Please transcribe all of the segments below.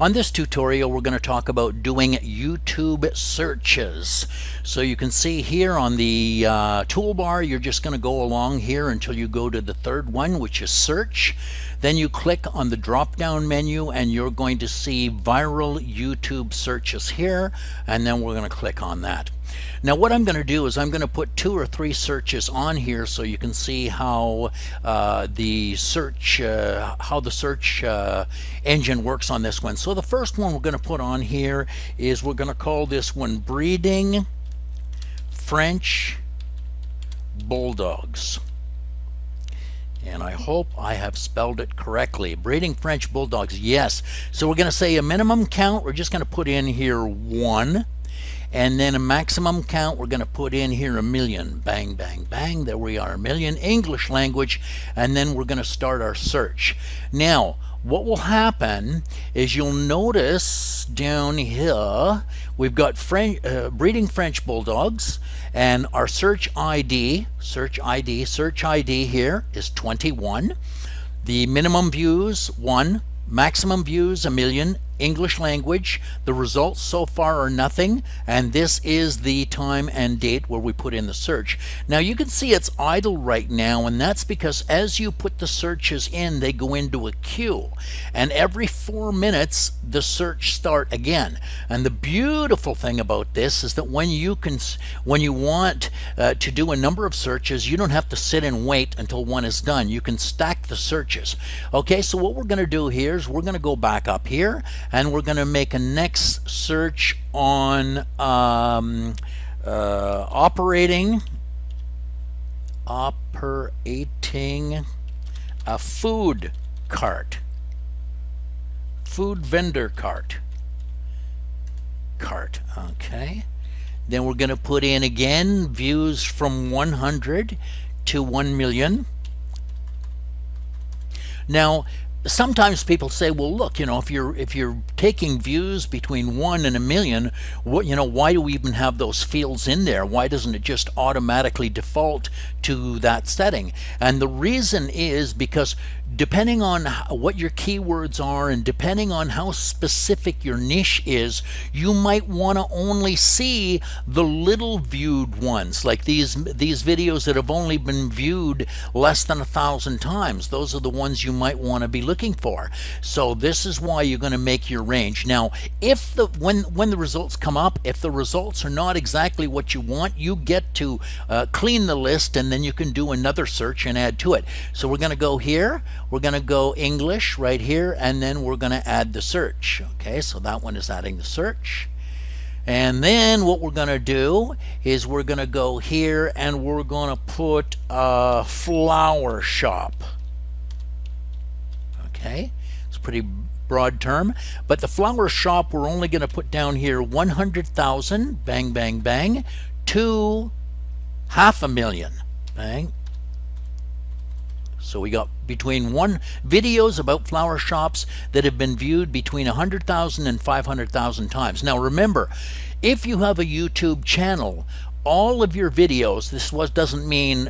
On this tutorial, we're going to talk about doing YouTube searches. So you can see here on the toolbar, you're just going to go along here until you go to the third one, which is search. Then you click on the drop-down menu and you're going to see viral YouTube searches here, and then we're going to click on that. Now what I'm going to do is I'm going to put 2 or 3 searches on here so you can see how the search engine works on this one. So the first one we're going to put on here is we're going to call this one breeding French bulldogs. And I hope I have spelled it correctly. Breeding French bulldogs, yes. So we're going to say a minimum count, we're just going to put in here 1. And then a maximum count, we're going to put in here 1,000,000. Bang, bang, bang. There we are, 1,000,000 English language. And then we're going to start our search. Now, what will happen is you'll notice down here, we've got breeding French bulldogs, and our search ID here is 21. The minimum views, 1. Maximum views, 1,000,000. English language. The results so far are nothing, and this is the time and date where we put in the search. Now you can see it's idle right now, and that's because as you put the searches in, they go into a queue, and every 4 minutes the search start again. And the beautiful thing about this is that when you want to do a number of searches, you don't have to sit and wait until one is done. You can stack the searches. Okay, so what we're going to do here is we're going to go back up here, and we're going to make a next search on operating a food cart, food vendor cart. Okay, then we're going to put in again views from 100 to 1,000,000. Now sometimes people say, well, look, if you're taking views between 1 and 1,000,000, why do we even have those fields in there? Why doesn't it just automatically default to that setting? And the reason is because depending on what your keywords are and depending on how specific your niche is, you might want to only see the little viewed ones, like these videos that have only been viewed less than 1,000 times. Those are the ones you might want to be looking for. So this is why you're going to make your range. Now, if when the results come up, if the results are not exactly what you want, you get to clean the list, and then you can do another search and add to it. So we're going to go here. We're going to go English right here, and then we're going to add the search. Okay, so that one is adding the search. And then what we're going to do is we're going to go here and we're going to put a flower shop. Okay, it's a pretty broad term, but the flower shop we're only going to put down here 100,000, bang, bang, bang, to 500,000, bang. So we got between videos about flower shops that have been viewed between 100,000 and 500,000 times. Now remember, if you have a YouTube channel, all of your videos, this doesn't mean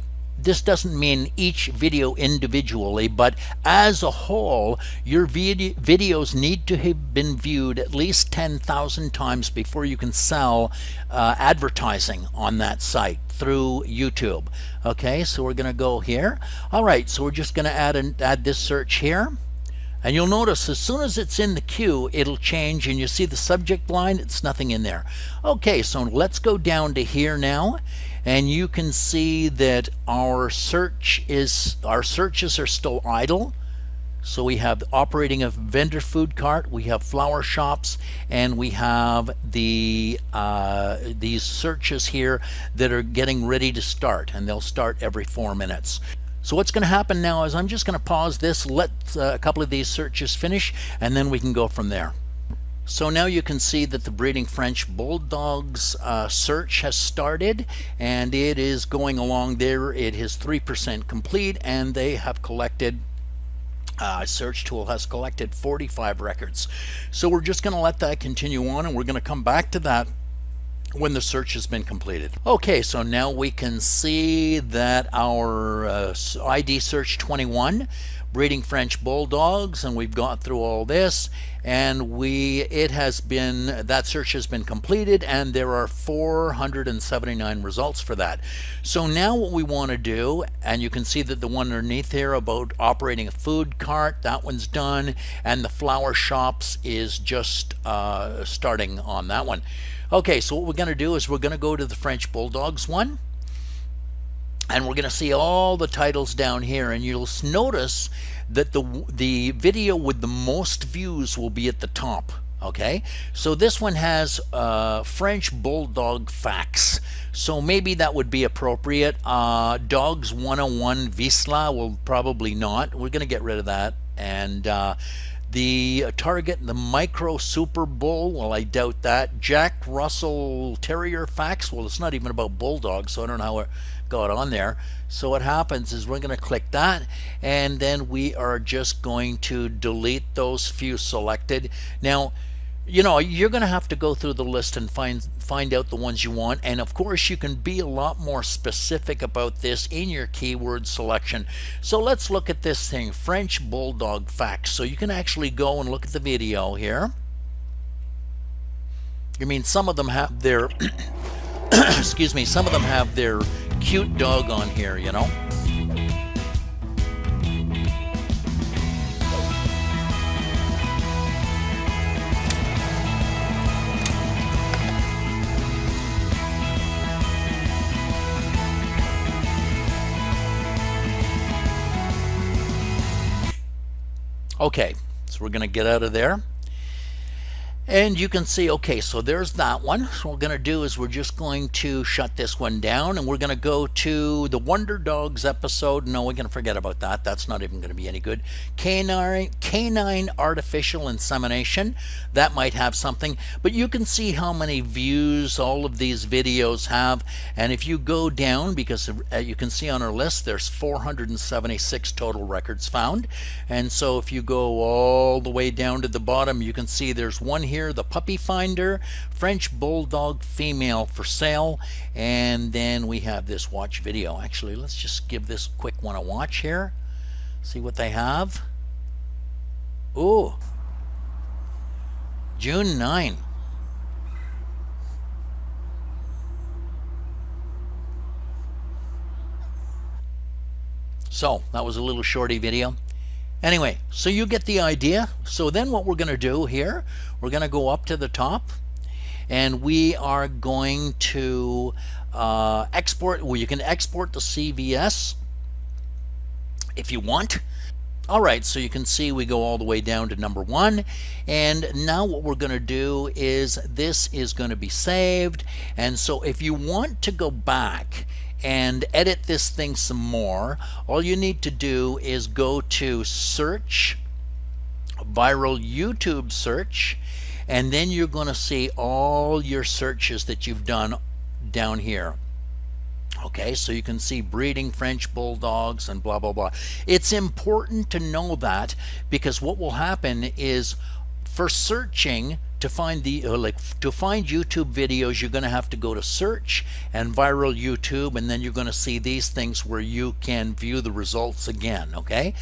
each video individually, but as a whole, your videos need to have been viewed at least 10,000 times before you can sell advertising on that site through YouTube. Okay, so we're going to go here. All right, so we're just going to add this search here. And you'll notice as soon as it's in the queue, it'll change, and you see the subject line, it's nothing in there. Okay, so let's go down to here now, and you can see that our searches are still idle. So we have operating a vendor food cart, we have flower shops, and we have these searches here that are getting ready to start, and they'll start every 4 minutes. So what's going to happen now is I'm just going to pause this, let a couple of these searches finish, and then we can go from there. So now you can see that the breeding French bulldogs search has started, and it is going along there. It is 3% complete, and they have collected search tool has collected 45 records. So we're just going to let that continue on, and we're going to come back to that when the search has been completed. Okay, so now we can see that our ID search 21, breeding French Bulldogs, and we've gone through all this, and that search has been completed, and there are 479 results for that. So now what we want to do, and you can see that the one underneath here about operating a food cart, that one's done, and the flower shops is just starting on that one. Okay, so what we're going to do is we're going to go to the French Bulldogs one, and we're going to see all the titles down here, and you'll notice that the video with the most views will be at the top. Okay, so this one has French Bulldog facts, so maybe that would be appropriate. Dogs 101 Vizsla will probably not. We're going to get rid of that. And the Target, the Micro Super Bull, well, I doubt that. Jack Russell Terrier facts, well, it's not even about bulldogs, so I don't know how it got on there. So what happens is we're going to click that, and then we are just going to delete those few selected. Now, you know, you're going to have to go through the list and find out the ones you want, and of course you can be a lot more specific about this in your keyword selection. So let's look at this thing, French Bulldog facts. So you can actually go and look at the video here. I mean, some of them have their excuse me, some of them have their cute dog on here, you know. Okay, so we're going to get out of there. And you can see, okay, so there's that one. So what we're going to do is we're just going to shut this one down, and we're going to go to the Wonder Dogs episode. No, we're going to forget about that. That's not even going to be any good. Canine artificial insemination. That might have something. But you can see how many views all of these videos have. And if you go down, because you can see on our list, there's 476 total records found. And so if you go all the way down to the bottom, you can see there's one here, the Puppy Finder, French Bulldog female for sale, and then we have this watch video. Actually, let's just give this quick one a watch here, see what they have. Ooh, June 9. So that was a little shorty video. Anyway, so you get the idea. So then what we're going to do here, we're going to go up to the top, and we are going to export. Well, you can export the CVS if you want. All right, so you can see we go all the way down to number 1, and now what we're going to do is this is going to be saved. And so if you want to go back and edit this thing some more, all you need to do is go to search, viral YouTube search, and then you're going to see all your searches that you've done down here. Okay, so you can see breeding French Bulldogs and blah blah blah. It's important to know that, because what will happen is, for searching to find the to find YouTube videos, you're going to have to go to search and viral YouTube, and then you're going to see these things where you can view the results again. Okay,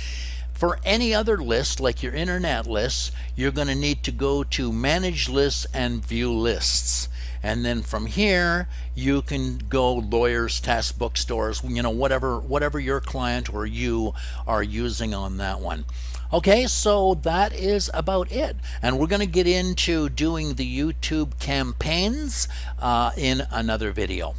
for any other list like your internet lists, you're going to need to go to manage lists and view lists, and then from here you can go lawyers, test bookstores, you know, whatever your client or you are using on that one. Okay, so that is about it, and we're going to get into doing the YouTube campaigns in another video.